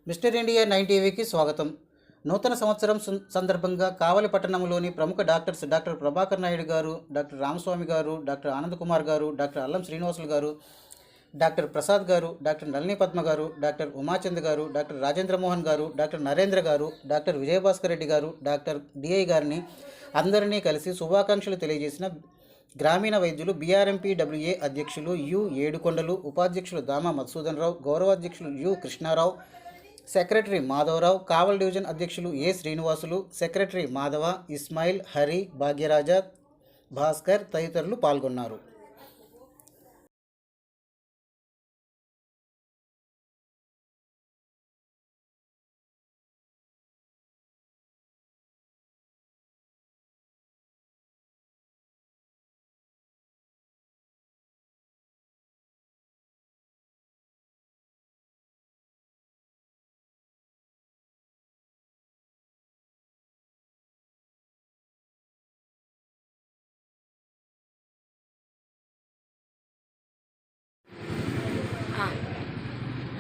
Mister India 9 టీవీకి స్వాగతం. నూతన సంవత్సరం సందర్భంగా కావలి పట్టణంలోని ప్రముఖ డాక్టర్స్ డాక్టర్ ప్రభాకర్ నాయుడు గారు, డాక్టర్ రామస్వామి గారు, డాక్టర్ ఆనంద్ కుమార్ గారు, డాక్టర్ అల్లం శ్రీనివాసులు గారు, డాక్టర్ ప్రసాద్ గారు, డాక్టర్ నళిని పద్మ గారు, డాక్టర్ ఉమాచంద్ గారు, డాక్టర్ రాజేంద్ర మోహన్ గారు, డాక్టర్ నరేంద్ర గారు, డాక్టర్ విజయభాస్కర్ రెడ్డి గారు, డాక్టర్ డిఐ గారిని అందరినీ కలిసి శుభాకాంక్షలు తెలియజేసిన గ్రామీణ వైద్యులు, బీఆర్ఎంపీడబ్ల్యూఏ అధ్యక్షులు యు ఏడుకొండలు, ఉపాధ్యక్షులు దామా మధుసూదన్ రావు, గౌరవాధ్యక్షులు U Krishnarao, secretary Madhavarao, Kaval division అధ్యక్షులు ఏ శ్రీనివాసులు, సెక్రటరీ మాధవ, ఇస్మాయిల్, హరి, భాగ్యరాజ, భాస్కర్ తదితరులు పాల్గొన్నారు.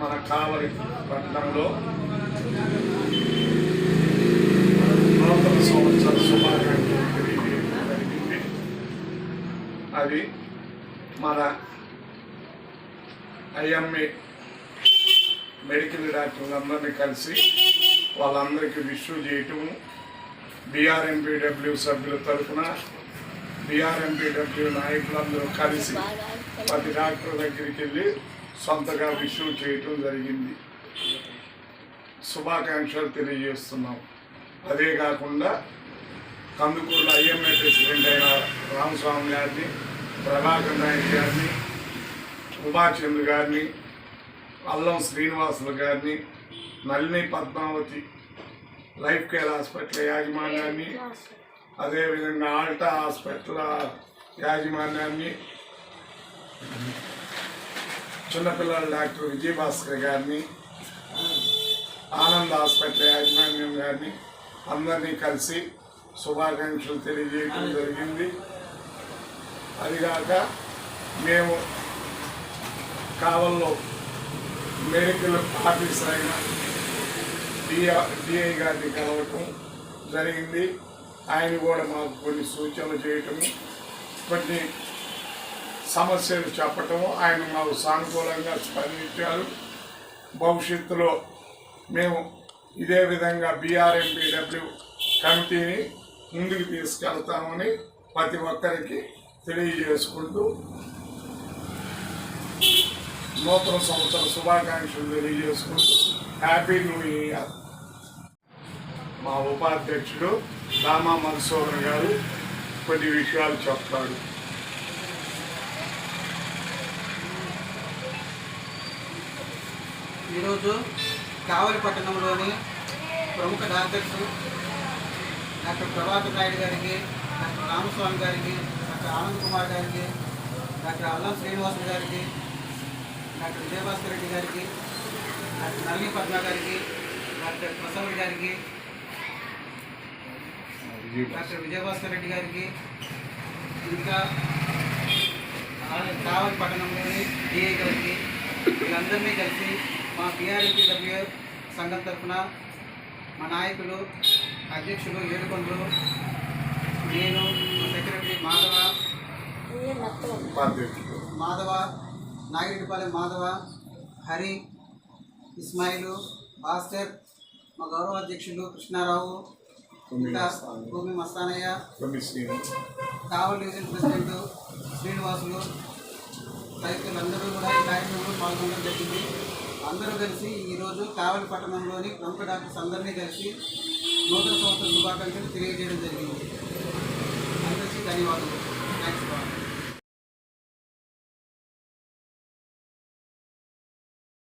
మన కావలి పట్టణంలో నూతన సంవత్సర శుభాకాంక్షలు తెలియజేయడం జరిగింది. అది మన ఐఎంఏ మెడికల్ డాక్టర్లందరినీ కలిసి వాళ్ళందరికీ విష్ చేయటము, బీఆర్ఎంపీడబ్ల్యూ సభ్యుల తరఫున బీఆర్ఎంపీడబ్ల్యూ నాయకులందరూ కలిసి ప్రతి డాక్టర్ దగ్గరికి వెళ్ళి సొంతగా విష్ చేయటం జరిగింది. శుభాకాంక్షలు తెలియజేస్తున్నాం. అదే కాకుండా కందుకూరులో ఐఎంఏ ప్రెసిడెంట్ అయిన రామస్వామి గారిని, ప్రభాకర్ నాయుడు గారిని, ఉమాచంద్ గారిని, అల్లం శ్రీనివాసులు గారిని, Nalini Padmavathi life care hospital యాజమాన్యాన్ని, అదేవిధంగా ఆల్టా హాస్పిటల్ యాజమాన్యాన్ని, చిన్నపిల్లల డాక్టర్ విజయభాస్కర్ గారిని, ఆనంద్ హాస్పిటల్ యాజమాన్యం గారిని అందరినీ కలిసి శుభాకాంక్షలు తెలియజేయడం జరిగింది. అదిగాక మేము కావల్లో మెడికల్ ఆఫీసర్ అయిన డిఐ గారిని కలవటం జరిగింది. ఆయన కూడా మాకు కొన్ని సూచనలు చేయటము, కొన్ని సమస్యలు చెప్పటము, ఆయన మాకు సానుకూలంగా స్పందించారు. భవిష్యత్తులో మేము ఇదే విధంగా బీఆర్ఎంపీడబ్ల్యూ కమిటీని ముందుకు తీసుకెళ్తామని ప్రతి ఒక్కరికి తెలియజేసుకుంటూ నూతన సంవత్సర శుభాకాంక్షలు తెలియజేసుకుంటూ హ్యాపీ న్యూ ఇయర్. మా ఉపాధ్యక్షుడు దామా మధుసూదన్ గారు కొన్ని విషయాలు చెప్తాడు. ఈరోజు కావలి పట్టణంలోని ప్రముఖ డాక్టర్స్ డాక్టర్ ప్రభాకర్ నాయుడు గారికి, డాక్టర్ రామస్వామి గారికి, డాక్టర్ ఆనంద్ కుమార్ గారికి, డాక్టర్ అల్లం శ్రీనివాసులు గారికి, డాక్టర్ విజయభాస్కర్ రెడ్డి గారికి, డాక్టర్ నళిని పద్మ గారికి, డాక్టర్ ప్రసాద్ గారికి, డాక్టర్ విజయభాస్కర్ రెడ్డి గారికి, ఇంకా కావలి పట్టణంలోని డిఐ గారికి, వీళ్ళందరినీ కలిసి మా బీఆర్ఎంపీడబ్ల్యూ సంఘం తరఫున మా నాయకులు, అధ్యక్షులు ఏడుకొండలు, నేను, సెక్రటరీ మాధవ, నాగిరెడ్డిపాలెం మాధవ, హరి, ఇస్మాయిలు, భాస్కర్, మా గౌరవాధ్యక్షులు కృష్ణారావు, ఇంకా భూమి మస్తానయ్య, కావల్ డివిజన్ ప్రెసిడెంట్ శ్రీనివాసులు తదితరులందరూ కూడా ఈ కార్యక్రమంలో పాల్గొనడం జరిగింది. అందరూ కలిసి ఈరోజు కావలి పట్టణంలోని ప్రముఖ డాక్టర్స్ అందరినీ కలిసి నూతన సంవత్సర శుభాకాంక్షలు తెలియజేయడం జరిగింది. అందరికీ ధన్యవాదాలు. థ్యాంక్స్.